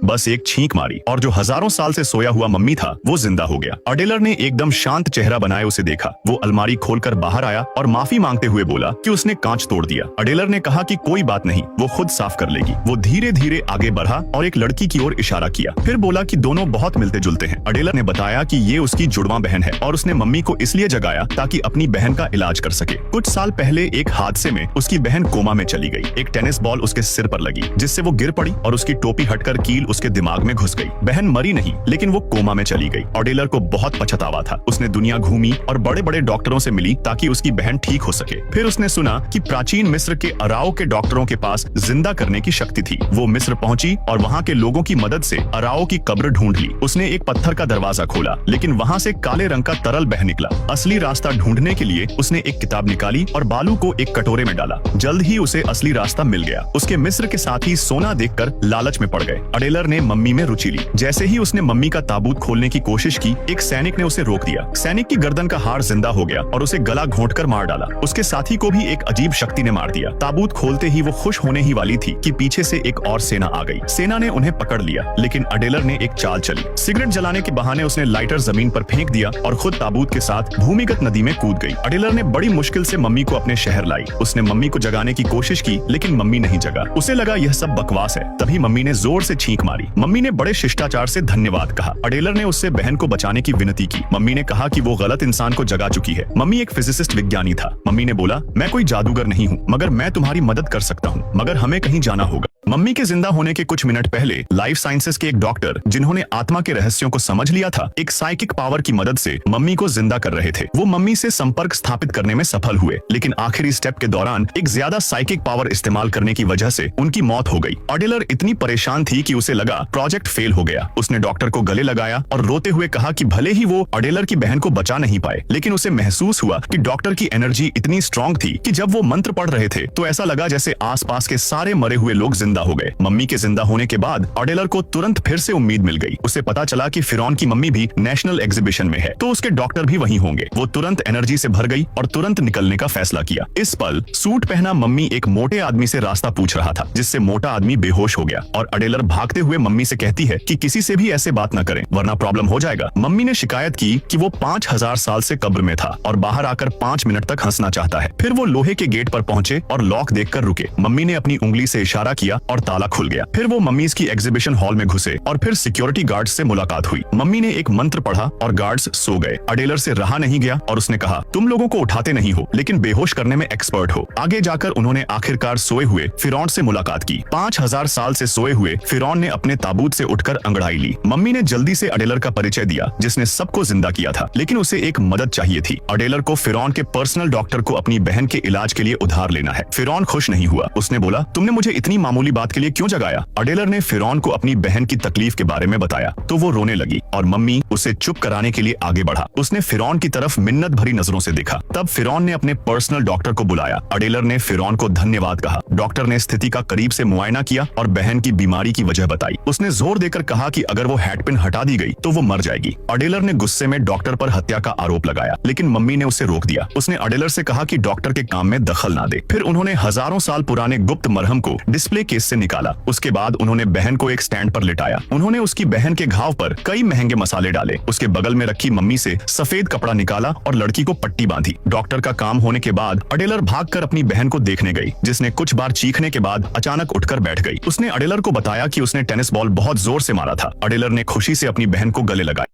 बस एक छींक मारी और जो हजारों साल से सोया हुआ मम्मी था वो जिंदा हो गया। अडेलर ने एकदम शांत चेहरा बनाए उसे देखा। वो अलमारी खोलकर बाहर आया और माफी मांगते हुए बोला कि उसने कांच तोड़ दिया। अडेलर ने कहा कि कोई बात नहीं, वो खुद साफ कर लेगी। वो धीरे धीरे आगे बढ़ा और एक लड़की की ओर इशारा किया, फिर बोला कि दोनों बहुत मिलते जुलते हैं। अडेलर ने बताया कि ये उसकी जुड़वा बहन है और उसने मम्मी को इसलिए जगाया ताकि अपनी बहन का इलाज कर सके। कुछ साल पहले एक हादसे में उसकी बहन कोमा में चली गई। एक टेनिस बॉल उसके सिर पर लगी जिससे वो गिर पड़ी और उसकी टोपी हटकर कील उसके दिमाग में घुस गई। बहन मरी नहीं लेकिन वो कोमा में चली गई। अडेलर को बहुत पछतावा था। उसने दुनिया घूमी और बड़े बड़े डॉक्टरों से मिली ताकि उसकी बहन ठीक हो सके। फिर उसने सुना कि प्राचीन मिस्र के अराओ के डॉक्टरों के पास जिंदा करने की शक्ति थी। वो मिस्र पहुंची और वहाँ के लोगों की मदद से अराओ की कब्र ढूंढ ली। उसने एक पत्थर का दरवाजा खोला लेकिन वहाँ से काले रंग का तरल बह निकला। असली रास्ता ढूंढने के लिए उसने एक किताब निकाली और बालू को एक कटोरे में डाला। जल्द ही उसे असली रास्ता मिल गया। उसके मिस्र के साथी सोना देखकर लालच में पड़ गए। अडेलर ने मम्मी में रुचि ली। जैसे ही उसने मम्मी का ताबूत खोलने की कोशिश की, एक सैनिक ने उसे रोक दिया। सैनिक की गर्दन का हाड़ जिंदा हो गया और उसे गला घोंटकर मार डाला। उसके साथी को भी एक अजीब शक्ति ने मार दिया। ताबूत खोलते ही वो खुश होने ही वाली थी कि पीछे से एक और सेना आ गई। सेना ने उन्हें पकड़ लिया लेकिन अडेलर ने एक चाल चली। सिगरेट जलाने के बहाने उसने लाइटर जमीन पर फेंक दिया और खुद ताबूत के साथ भूमिगत नदी में कूद गई। अडेलर ने बड़ी मुश्किल से मम्मी को अपने शहर लाई। उसने मम्मी को जगाने की कोशिश की लेकिन मम्मी नहीं जगा। उसे लगा यह सब बकवास है। तभी मम्मी ने जोर से छींक मारी। मम्मी ने बड़े शिष्टाचार से धन्यवाद कहा। अडेलर ने उससे बहन को बचाने की विनती की। मम्मी ने कहा कि वो गलत इंसान को जगा चुकी है। मम्मी एक फिजिसिस्ट विज्ञानी था। मम्मी ने बोला, मैं कोई जादूगर नहीं हूँ मगर मैं तुम्हारी मदद कर सकता हूँ, मगर हमें कहीं जाना होगा। मम्मी के जिंदा होने के कुछ मिनट पहले लाइफ साइंसेस के एक डॉक्टर जिन्होंने आत्मा के रहस्यों को समझ लिया था, एक साइकिक पावर की मदद से मम्मी को जिंदा कर रहे थे। वो मम्मी से संपर्क स्थापित करने में सफल हुए लेकिन आखिरी स्टेप के दौरान एक ज्यादा साइकिक पावर इस्तेमाल करने की वजह से उनकी मौत हो गई। अडेलर इतनी परेशान थी कि उसे लगा प्रोजेक्ट फेल हो गया। उसने डॉक्टर को गले लगाया और रोते हुए कहा कि भले ही वो अडेलर की बहन को बचा नहीं पाए लेकिन उसे महसूस हुआ कि डॉक्टर की एनर्जी इतनी स्ट्रांग थी कि जब वो मंत्र पढ़ रहे थे तो ऐसा लगा जैसे आसपास के सारे मरे हुए लोग जिंदा हो गए। मम्मी के जिंदा होने के बाद अडेलर को तुरंत फिर से उम्मीद मिल गई। उसे पता चला कि फिरौन की मम्मी भी नेशनल एग्जीबिशन में है तो उसके डॉक्टर भी वहीं होंगे। वो तुरंत एनर्जी से भर गई और तुरंत निकलने का फैसला किया। इस पल सूट पहना मम्मी एक मोटे आदमी से रास्ता पूछ रहा था जिससे मोटा आदमी बेहोश हो गया और अडेलर भागते हुए मम्मी से कहती है कि किसी से भी ऐसे बात न करें वरना प्रॉब्लम हो जाएगा। मम्मी ने शिकायत की कि वो 5000 साल से कब्र में था और बाहर आकर 5 मिनट तक हंसना चाहता है। फिर वो लोहे के गेट पर पहुंचे और लॉक देखकर रुके। मम्मी ने अपनी उंगली से इशारा किया और ताला खुल गया। फिर वो मम्मीज की एग्जीबिशन हॉल में घुसे और फिर सिक्योरिटी गार्ड्स से मुलाकात हुई। मम्मी ने एक मंत्र पढ़ा और गार्ड्स सो गए। अडेलर से रहा नहीं गया और उसने कहा, तुम लोगों को उठाते नहीं हो लेकिन बेहोश करने में एक्सपर्ट हो। आगे जाकर उन्होंने आखिरकार सोए हुए फिरौन से मुलाकात की। 5000 साल से सोए हुए फिरौन ने अपने ताबूत से उठकर अंगड़ाई ली। मम्मी ने जल्दी से अडेलर का परिचय दिया जिसने सबको जिंदा किया था लेकिन उसे एक मदद चाहिए थी। अडेलर को फिरौन के पर्सनल डॉक्टर को अपनी बहन के इलाज के लिए उधार लेना है। फिरौन खुश नहीं हुआ। उसने बोला, तुमने मुझे इतनी मामूली बात के लिए क्यों जगाया? अडेलर ने फिरौन को अपनी बहन की तकलीफ के बारे में बताया तो वो रोने लगी और मम्मी उसे चुप कराने के लिए आगे बढ़ा। उसने फिरौन की तरफ मिन्नत भरी नजरों से देखा। तब फिरौन ने अपने पर्सनल डॉक्टर को बुलाया। अडेलर ने फिरौन को धन्यवाद कहा। डॉक्टर ने स्थिति का करीब से मुआयना किया और बहन की बीमारी की वजह बताई। उसने जोर देकर कहा कि अगर वो हैडपिन हटा दी गई तो वो मर जाएगी। अडेलर ने गुस्से में डॉक्टर पर हत्या का आरोप लगाया लेकिन मम्मी ने उसे रोक दिया। उसने अडेलर से कहा कि डॉक्टर के काम में दखल ना दे। फिर उन्होंने हजारों साल पुराने गुप्त मरहम को डिस्प्ले केस से निकाला। उसके बाद उन्होंने बहन को एक स्टैंड पर लिटाया। उन्होंने उसकी बहन के घाव पर कई महंगे मसाले डाले। उसके बगल में रखी मम्मी से सफेद कपड़ा निकाला और लड़की को पट्टी बांधी। डॉक्टर का काम होने के बाद अडेलर भागकर अपनी बहन को देखने गई जिसने कुछ बार चीखने के बाद अचानक उठकर बैठ गई। उसने अडेलर को बताया कि उसने टेनिस बॉल बहुत जोर से मारा था। अडेलर ने खुशी से अपनी बहन को गले लगाया।